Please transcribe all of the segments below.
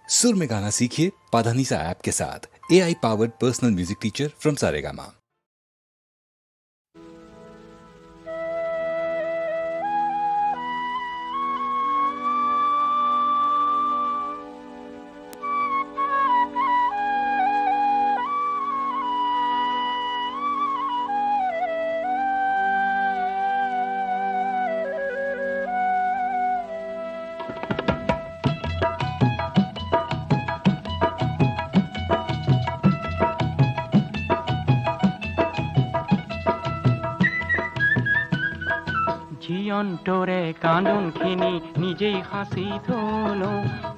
सुर में गाना सीखिए पाधानीसा ऐप के साथ। AI powered personal music teacher from Saregama. জীয়ন্তৰে কান্দোনখিনি নিজেই সাঁচি থলো,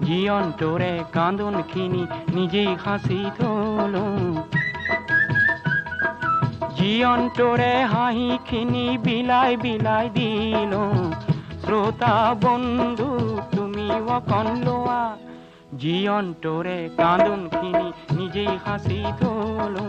জীয়ন্তৰে কান্দোনখিনি নিজেই সাঁচি থলো, জীয়ন্তৰে হাঁহিখিনি বিলাই বিলাই দিলো, শ্ৰোতা বন্ধু তুমি অকণ লোৱা, জীয়ন্তৰে কান্দোনখিনি নিজেই সাঁচি থলো।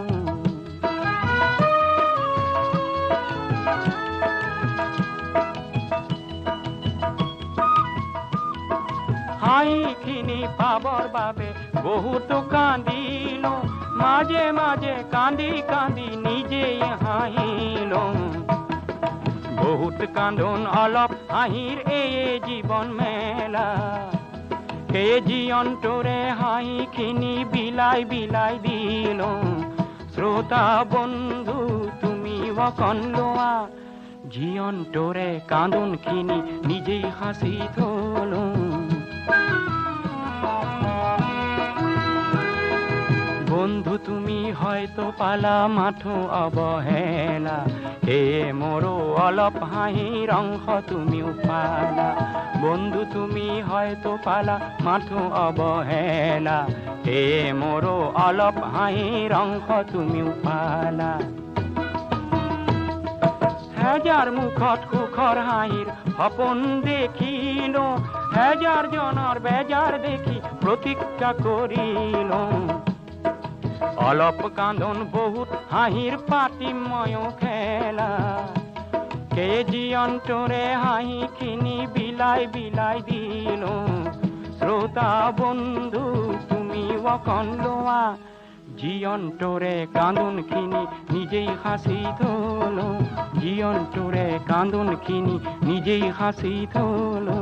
হাঁহিখিনি পাবৰ বাবে বহুতো কান্দিলো, মাজে মাজে কান্দি কান্দি নিজেই হাঁহিলো, বহুত কান্দোন অলপ হাঁহিৰ এই জীৱন মেলা, সেই জীয়ন্তৰে হাঁহিখিনি বিলাই বিলাই দিলো, শ্ৰোতা বন্ধু তুমি অকণ লোৱা, জীয়ন্তৰে কান্দোনখিনি নিজেই সাঁচি থলো। বন্ধু তুমি হয়তো পালা মাথো অৱহেলা, সেয়ে মোৰো অলপ হাঁহিৰ অংশ তুমিও পালা, বন্ধু তুমি হয়তো পালা মাথো অৱহেলা, সেয়ে মোৰো অলপ হাঁহিৰ অংশ তুমিও পালা। হেজাৰ মুখত সুখৰ হাঁহিৰ সপোন দেখিলো, হেজাৰ জনৰ বেজাৰ দেখি প্ৰতিজ্ঞা কৰিলো, অলপ কান্দোন বহুত হাঁহিৰ পাতি ময়ো খেলা, সেই জীয়ন্তৰে হাঁহিখিনি বিলাই বিলাই দিলো, শ্ৰোতা বন্ধু তুমি অকণ লোৱা, জীয়ন্তৰে কান্দোনখিনি নিজেই সাঁচি থলো, জীয়ন্তৰে কান্দোনখিনি নিজেই সাঁচি থলো।